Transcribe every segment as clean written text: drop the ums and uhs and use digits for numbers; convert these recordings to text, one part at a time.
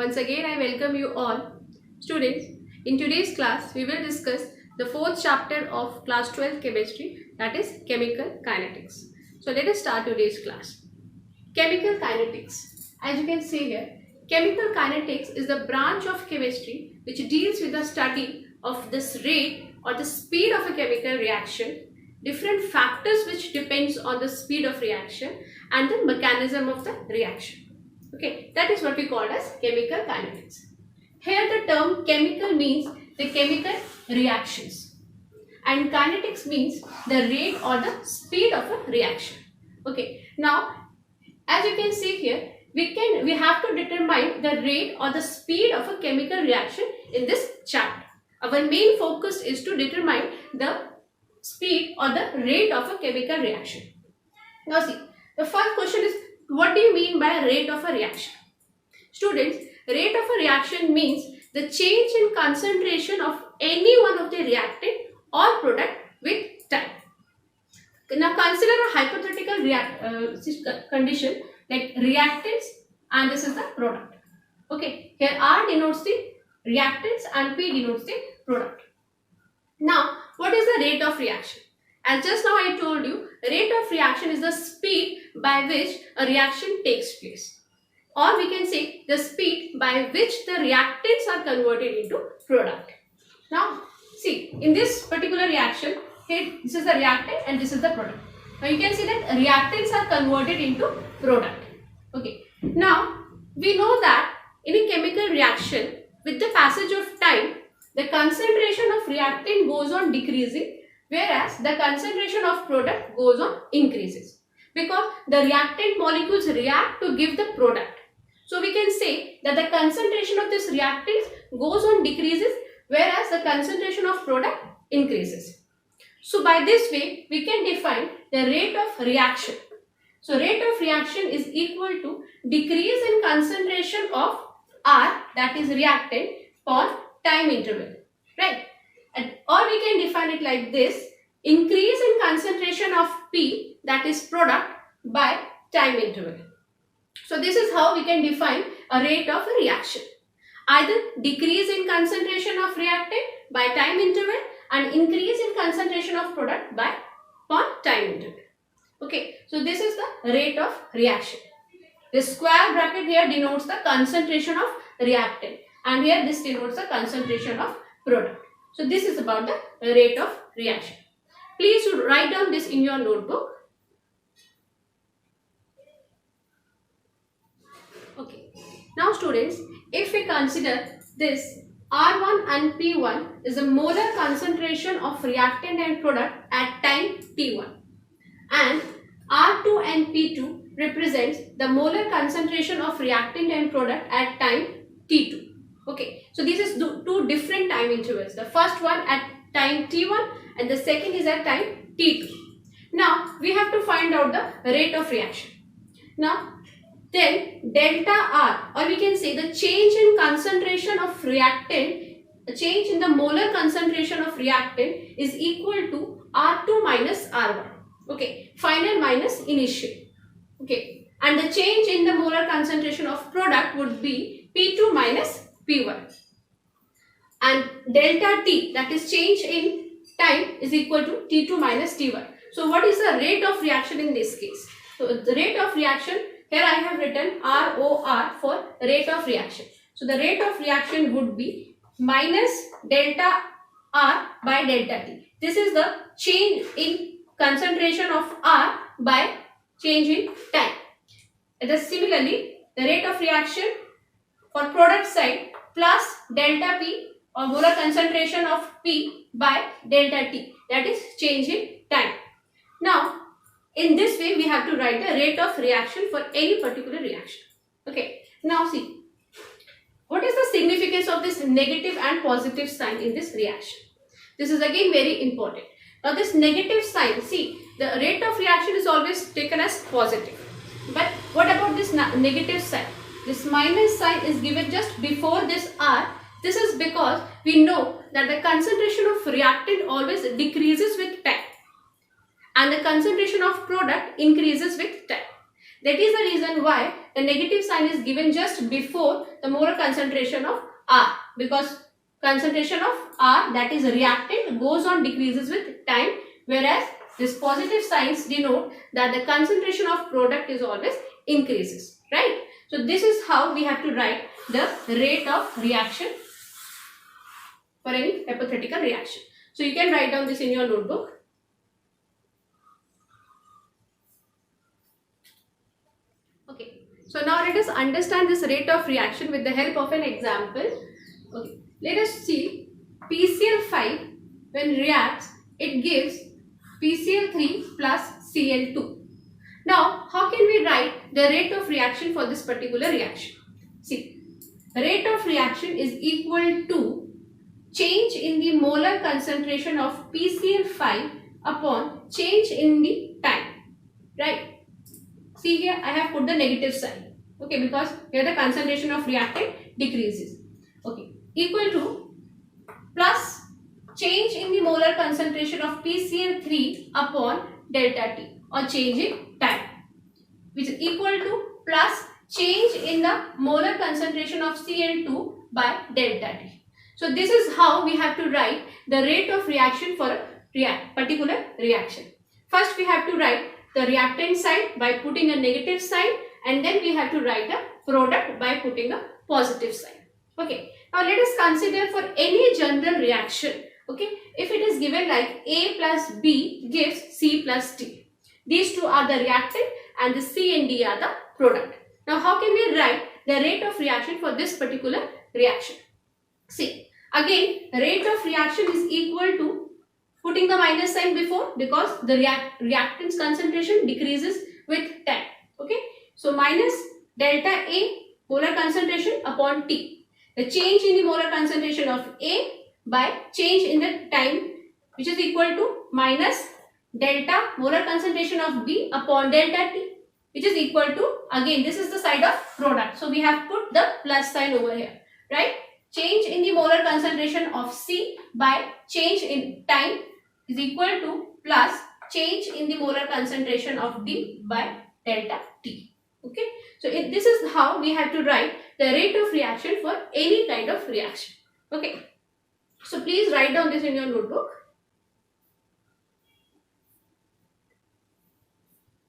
Once again, I welcome you all. Students, in today's class, we will discuss the fourth chapter of class 12 chemistry, that is chemical kinetics. So let us start today's class. Chemical kinetics. As you can see here, chemical kinetics is the branch of chemistry which deals with the study of this rate or the speed of a chemical reaction, different factors which depends on the speed of reaction and the mechanism of the reaction. Okay, that is what we call as chemical kinetics. Here the term chemical means the chemical reactions and kinetics means the rate or the speed of a reaction. Okay, now as you can see here, we have to determine the rate or the speed of a chemical reaction in this chapter. Our main focus is to determine the speed or the rate of a chemical reaction. Now see, the first question is, what do you mean by rate of a reaction? Students, rate of a reaction means the change in concentration of any one of the reactant or product with time. Now consider a hypothetical condition like reactants and this is the product. Okay, here R denotes the reactants and P denotes the product. Now, what is the rate of reaction? As just now I told you, rate of reaction is the speed by which a reaction takes place. Or we can say the speed by which the reactants are converted into product. Now, see, in this particular reaction, here this is the reactant and this is the product. Now, you can see that reactants are converted into product. Okay. Now, we know that in a chemical reaction, with the passage of time, the concentration of reactant goes on decreasing, whereas the concentration of product goes on increases, because the reactant molecules react to give the product. So we can say that the concentration of this reactant goes on decreases, whereas the concentration of product increases. So by this way, we can define the rate of reaction. So rate of reaction is equal to decrease in concentration of R, that is reactant, for time interval, right? Or we can define it like this: increase in concentration of P, that is product, by time interval. So this is how we can define a rate of a reaction. Either decrease in concentration of reactant by time interval and increase in concentration of product by time interval. Okay, so this is the rate of reaction. The square bracket here denotes the concentration of reactant and here this denotes the concentration of product. So this is about the rate of reaction. Please write down this in your notebook. Okay. Now students, if we consider this R1 and P1 is a molar concentration of reactant and product at time T1 and R2 and P2 represents the molar concentration of reactant and product at time T2. Okay, so these is two different time intervals. The first one at time T1 and the second is at time T2. Now, we have to find out the rate of reaction. Now, then delta R, or we can say the change in concentration of reactant, a change in the molar concentration of reactant is equal to R2 minus R1. Okay, final minus initial. Okay, and the change in the molar concentration of product would be P2 minus P1. And delta T, that is change in time, is equal to T2 minus T1. So what is the rate of reaction in this case? So the rate of reaction, here I have written ROR for rate of reaction. So the rate of reaction would be minus delta R by delta T. This is the change in concentration of R by change in time. And similarly, the rate of reaction for product side plus delta P or molar concentration of P by delta T, that is change in time. Now, in this way, we have to write the rate of reaction for any particular reaction. Okay, now see, what is the significance of this negative and positive sign in this reaction? This is again very important. Now this negative sign, see, the rate of reaction is always taken as positive. But what about this negative sign? This minus sign is given just before this R. This is because we know that the concentration of reactant always decreases with time and the concentration of product increases with time. That is the reason why the negative sign is given just before the molar concentration of R, because concentration of R, that is reactant, goes on decreases with time, whereas this positive signs denote that the concentration of product is always increases, right? So this is how we have to write the rate of reaction for any hypothetical reaction. So you can write down this in your notebook. Okay, so now let us understand this rate of reaction with the help of an example. Okay, let us see PCl5 when reacts, it gives PCl3 plus Cl2. Now, how can we write the rate of reaction for this particular reaction? See, rate of reaction is equal to change in the molar concentration of PCl5 upon change in the time, right? See here, I have put the negative sign, okay, because here the concentration of reactant decreases, okay, equal to plus change in the molar concentration of PCl3 upon delta T, or change in time, which is equal to plus change in the molar concentration of Cl2 by delta T. So this is how we have to write the rate of reaction for a particular reaction. First we have to write the reactant side by putting a negative sign, and then we have to write the product by putting a positive sign. Okay, now let us consider for any general reaction, okay, if it is given like A plus B gives C plus D. These two are the reactant and the C and D are the product. Now how can we write the rate of reaction for this particular reaction? See, again rate of reaction is equal to, putting the minus sign before, because the reactant's concentration decreases with time, okay. So minus delta A molar concentration upon T, the change in the molar concentration of A by change in the time, which is equal to minus delta molar concentration of B upon delta T, which is equal to, again this is the side of product, so we have put the plus sign over here, right? Change in the molar concentration of C by change in time is equal to plus change in the molar concentration of D by delta T. Okay, so this is how we have to write the rate of reaction for any kind of reaction. Okay, so please write down this in your notebook.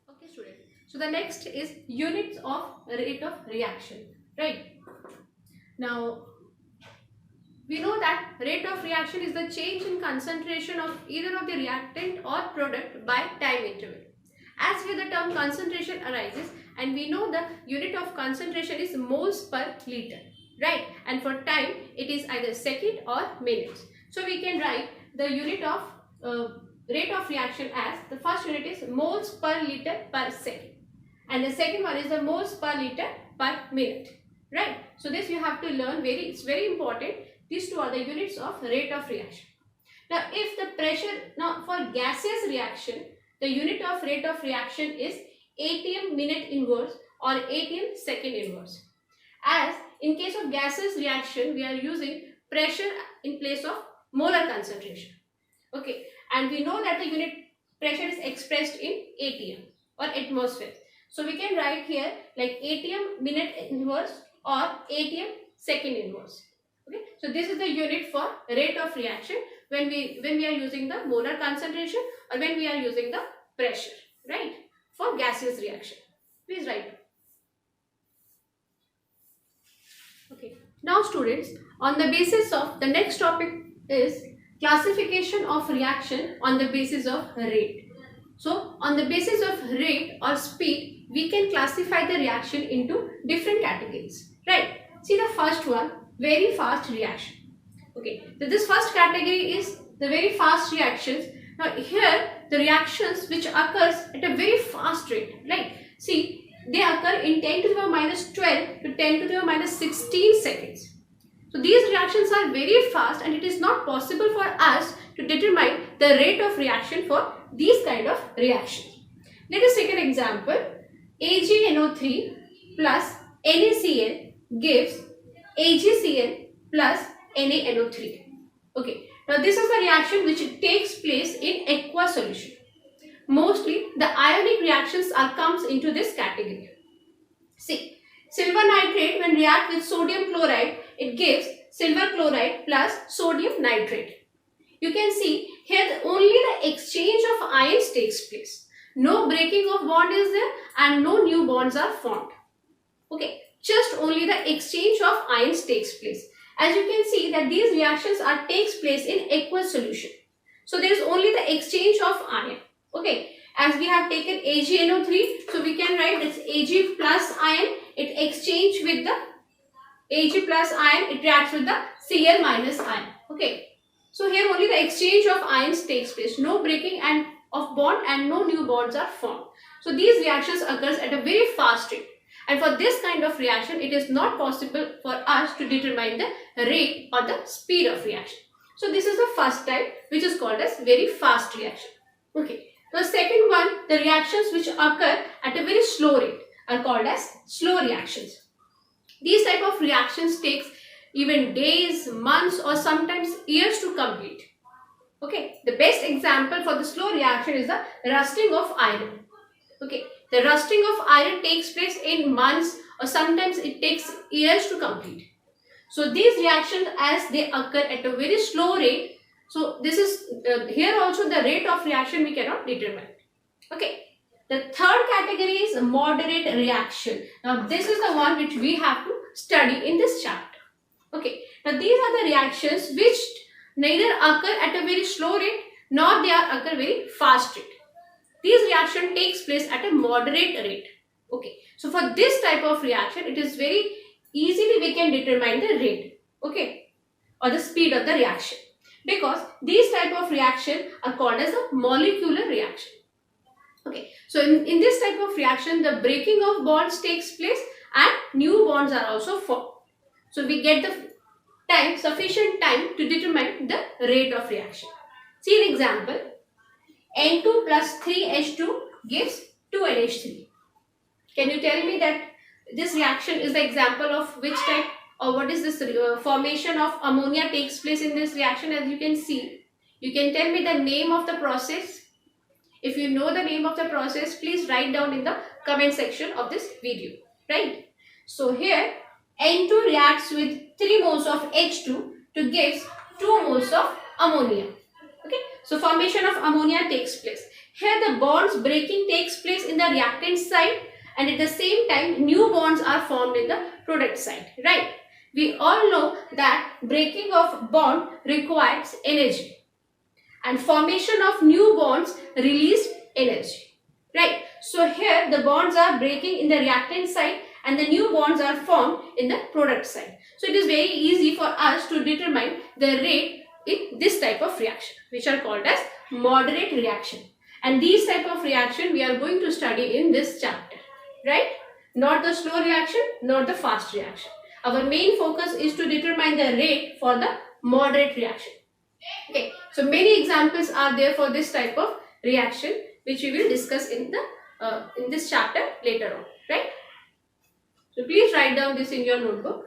Okay, student. So the next is units of rate of reaction, right? Now we know that rate of reaction is the change in concentration of either of the reactant or product by time interval. As here the term concentration arises, and we know the unit of concentration is moles per liter, right? And for time it is either second or minutes. So we can write the unit of rate of reaction as, the first unit is moles per liter per second, and the second one is the moles per liter per minute, right? So this you have to learn, it's very important. These two are the units of rate of reaction. Now if the pressure, now for gaseous reaction, the unit of rate of reaction is atm minute inverse or atm second inverse. As in case of gaseous reaction, we are using pressure in place of molar concentration. Okay, and we know that the unit pressure is expressed in atm or atmosphere. So we can write here like atm minute inverse or atm second inverse. Okay, so this is the unit for rate of reaction when we are using the molar concentration or when we are using the pressure, right, for gaseous reaction. Please write. Okay, now students, on the basis of the next topic is classification of reaction on the basis of rate. So on the basis of rate or speed, we can classify the reaction into different categories, right? See the first one, very fast reaction. Okay, so this first category is the very fast reactions. Now here the reactions which occurs at a very fast rate, like see they occur in 10 to the power minus 12 to 10 to the power minus 16 seconds. So these reactions are very fast and it is not possible for us to determine the rate of reaction for these kind of reactions. Let us take an example. AgNO3 plus NaCl gives AgCl plus NaNO3. Okay, now this is the reaction which takes place in aqueous solution. Mostly the ionic reactions comes into this category. See, silver nitrate when react with sodium chloride, it gives silver chloride plus sodium nitrate. You can see here only the exchange of ions takes place. No breaking of bond is there and no new bonds are formed. Okay, just only the exchange of ions takes place. As you can see that these reactions takes place in aqueous solution. So there is only the exchange of ion. Okay, as we have taken AgNO3, so we can write this Ag plus ion, it exchange with the Ag plus ion, it reacts with the Cl minus ion. Okay, so here only the exchange of ions takes place, no breaking of bond and no new bonds are formed. So these reactions occurs at a very fast rate. And for this kind of reaction, it is not possible for us to determine the rate or the speed of reaction. So this is the first type, which is called as very fast reaction. Okay. The second one, the reactions which occur at a very slow rate are called as slow reactions. These type of reactions takes even days, months or sometimes years to complete. Okay. The best example for the slow reaction is the rusting of iron. Okay. The rusting of iron takes place in months or sometimes it takes years to complete. So these reactions, as they occur at a very slow rate, so this is here also the rate of reaction we cannot determine. Okay. The third category is moderate reaction. Now this is the one which we have to study in this chapter. Okay. Now these are the reactions which neither occur at a very slow rate nor they are occur very fast rate. These reaction takes place at a moderate rate. Okay. So for this type of reaction, it is very easily we can determine the rate. Okay. Or the speed of the reaction. Because these type of reaction are called as a molecular reaction. Okay. So in this type of reaction, the breaking of bonds takes place and new bonds are also formed. So we get the time, sufficient time to determine the rate of reaction. See an example. N2 plus 3H2 gives 2NH3. Can you tell me that this reaction is the example of which type or what is this formation of ammonia takes place in this reaction? As you can see, you can tell me the name of the process. If you know the name of the process, please write down in the comment section of this video. Right? So here N2 reacts with 3 moles of H2 to give 2 moles of ammonia. Okay, so formation of ammonia takes place. Here the bonds breaking takes place in the reactant side and at the same time new bonds are formed in the product side. Right? We all know that breaking of bond requires energy and formation of new bonds release energy. Right? So here the bonds are breaking in the reactant side and the new bonds are formed in the product side. So it is very easy for us to determine the rate in this type of reaction, which are called as moderate reaction. And these type of reaction we are going to study in this chapter, right? Not the slow reaction, not the fast reaction. Our main focus is to determine the rate for the moderate reaction. Okay, so many examples are there for this type of reaction, which we will discuss in this chapter later on, right? So please write down this in your notebook.